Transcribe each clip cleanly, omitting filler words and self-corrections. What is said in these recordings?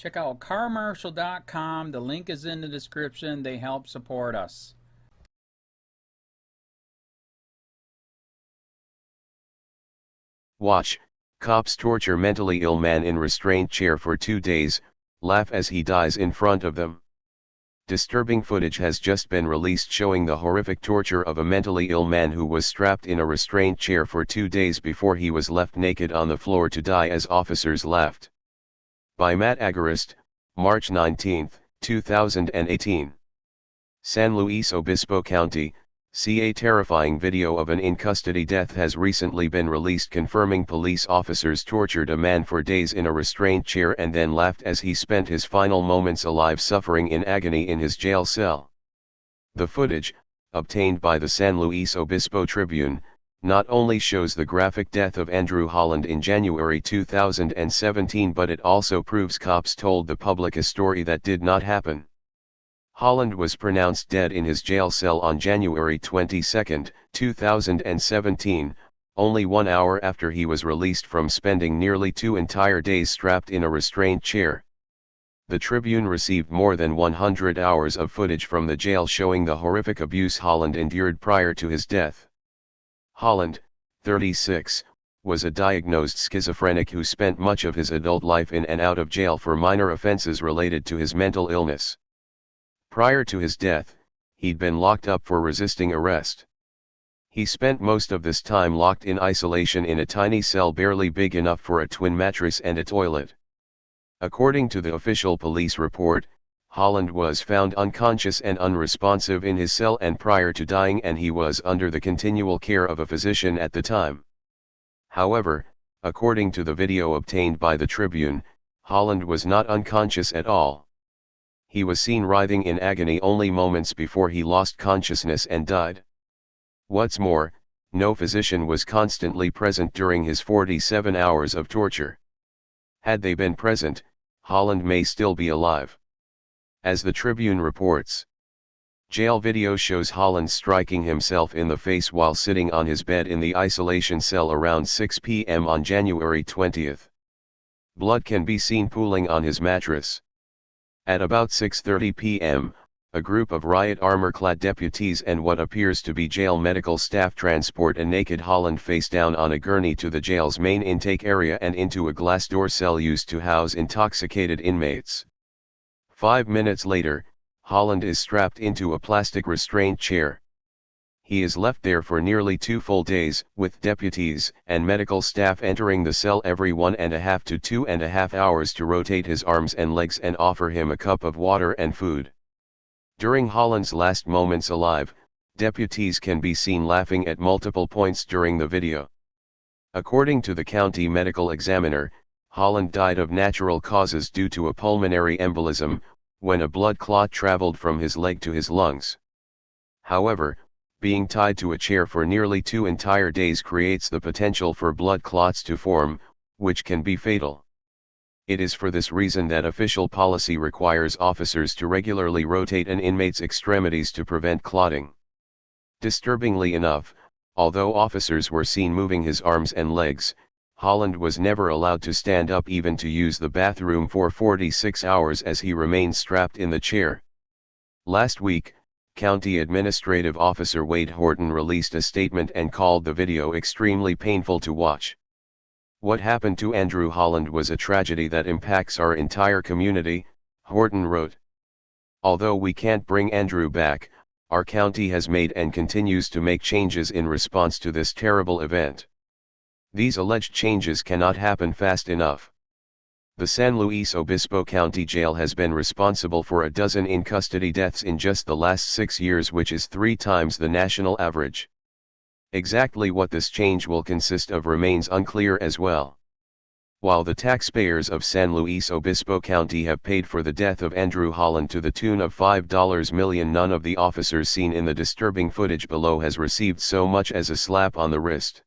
Check out carmarshal.com. The link is in the description. They help support us. Watch, cops torture mentally ill man in restraint chair for 2 days, laugh as he dies in front of them. Disturbing footage has just been released showing the horrific torture of a mentally ill man who was strapped in a restraint chair for 2 days before he was left naked on the floor to die as officers laughed. By Matt Agarist, March 19, 2018. San Luis Obispo County, CA. Terrifying video of an in-custody death has recently been released confirming police officers tortured a man for days in a restraint chair and then laughed as he spent his final moments alive suffering in agony in his jail cell. The footage, obtained by the San Luis Obispo Tribune, not only shows the graphic death of Andrew Holland in January 2017 but it also proves cops told the public a story that did not happen. Holland was pronounced dead in his jail cell on January 22, 2017, only 1 hour after he was released from spending nearly 2 entire days strapped in a restraint chair. The Tribune received more than 100 hours of footage from the jail showing the horrific abuse Holland endured prior to his death. Holland, 36, was a diagnosed schizophrenic who spent much of his adult life in and out of jail for minor offenses related to his mental illness. Prior to his death, he'd been locked up for resisting arrest. He spent most of this time locked in isolation in a tiny cell barely big enough for a twin mattress and a toilet. According to the official police report, Holland was found unconscious and unresponsive in his cell and prior to dying, and he was under the continual care of a physician at the time. However, according to the video obtained by the Tribune, Holland was not unconscious at all. He was seen writhing in agony only moments before he lost consciousness and died. What's more, no physician was constantly present during his 47 hours of torture. Had they been present, Holland may still be alive. As the Tribune reports, jail video shows Holland striking himself in the face while sitting on his bed in the isolation cell around 6 p.m. on January 20. Blood can be seen pooling on his mattress. At about 6:30 p.m., a group of riot armor-clad deputies and what appears to be jail medical staff transport a naked Holland face down on a gurney to the jail's main intake area and into a glass door cell used to house intoxicated inmates. 5 minutes later, Holland is strapped into a plastic restraint chair. He is left there for nearly 2 full days, with deputies and medical staff entering the cell every 1.5 to 2.5 hours to rotate his arms and legs and offer him a cup of water and food. During Holland's last moments alive, deputies can be seen laughing at multiple points during the video. According to the county medical examiner, Holland died of natural causes due to a pulmonary embolism, when a blood clot traveled from his leg to his lungs. However, being tied to a chair for nearly 2 entire days creates the potential for blood clots to form, which can be fatal. It is for this reason that official policy requires officers to regularly rotate an inmate's extremities to prevent clotting. Disturbingly enough, although officers were seen moving his arms and legs, Holland was never allowed to stand up even to use the bathroom for 46 hours as he remained strapped in the chair. Last week, County Administrative Officer Wade Horton released a statement and called the video extremely painful to watch. "What happened to Andrew Holland was a tragedy that impacts our entire community," Horton wrote. "Although we can't bring Andrew back, our county has made and continues to make changes in response to this terrible event. These alleged changes cannot happen fast enough." The San Luis Obispo County Jail has been responsible for a dozen in-custody deaths in just the last 6 years, which is 3 times the national average. Exactly what this change will consist of remains unclear as well. While the taxpayers of San Luis Obispo County have paid for the death of Andrew Holland to the tune of $5 million, none of the officers seen in the disturbing footage below has received so much as a slap on the wrist.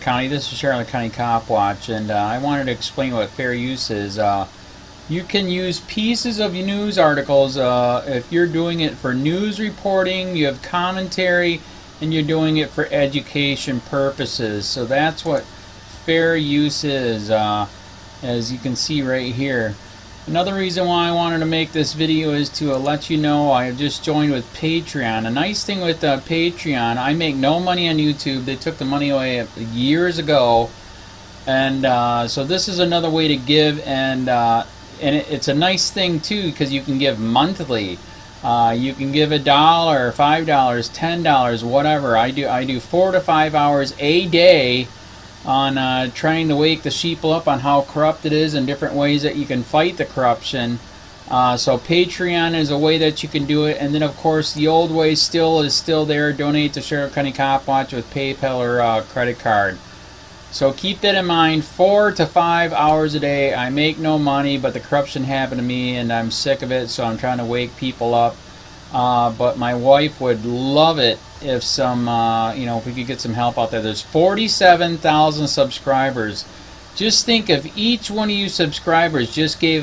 County. This is Charlotte County COPWATCH, and I wanted to explain what fair use is. You can use pieces of news articles if you're doing it for news reporting, you have commentary, and you're doing it for education purposes. So that's what fair use is, as you can see right here. Another reason why I wanted to make this video is to let you know I have just joined with Patreon. A nice thing with Patreon, I make no money on YouTube. They took the money away years ago, and so this is another way to give, and it's a nice thing too because you can give monthly. You can give $1, $5, $10, whatever. I do 4 to 5 hours a day on trying to wake the sheeple up on how corrupt it is and different ways that you can fight the corruption. So Patreon is a way that you can do it, and then of course the old way is still there. Donate to Charlotte County COPWATCH with PayPal or credit card. So keep that in mind. 4 to 5 hours a day. I make no money, but the corruption happened to me and I'm sick of it, so I'm trying to wake people up. But my wife would love it if if we could get some help out there. There's 47,000 subscribers. Just think if each one of you subscribers just gave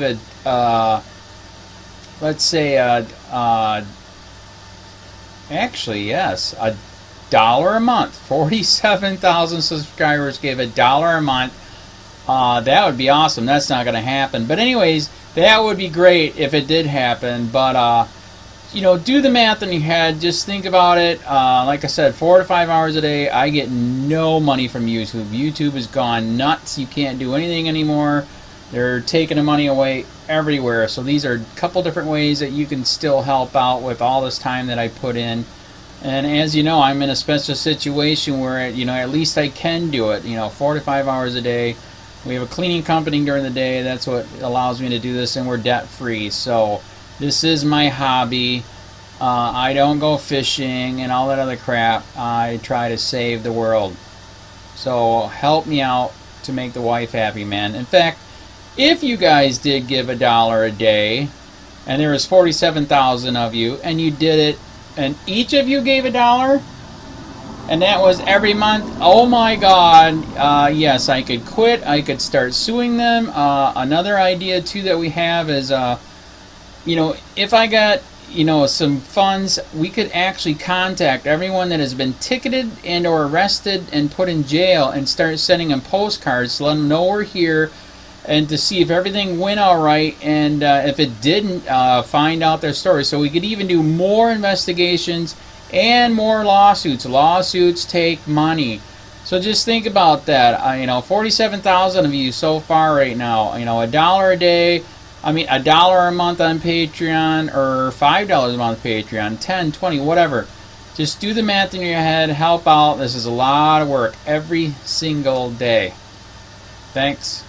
let's say actually yes, $1 a month. 47,000 subscribers gave $1 a month. That would be awesome. That's not going to happen. But anyways, that would be great if it did happen. But do the math in your head. Just think about it. Like I said, 4 to 5 hours a day. I get no money from YouTube. YouTube has gone nuts. You can't do anything anymore. They're taking the money away everywhere. So these are a couple different ways that you can still help out with all this time that I put in. And as you know, I'm in a special situation where at least I can do it. 4 to 5 hours a day. We have a cleaning company during the day. That's what allows me to do this, and we're debt free. So this is my hobby. I don't go fishing and all that other crap. I try to save the world. So help me out to make the wife happy, man. In fact, if you guys did give $1 a day, and there was 47,000 of you, and you did it, and each of you gave $1, and that was every month, oh my God, yes, I could quit. I could start suing them. Another idea too that we have is if I got some funds, we could actually contact everyone that has been ticketed and or arrested and put in jail and start sending them postcards to let them know we're here, and to see if everything went all right, and if it didn't, find out their story. So we could even do more investigations and more lawsuits. Lawsuits take money. So just think about that. 47,000 of you so far right now. $1 a day. $1 a month on Patreon, or $5 a month Patreon, 10, 20, whatever. Just do the math in your head. Help out. This is a lot of work every single day. Thanks.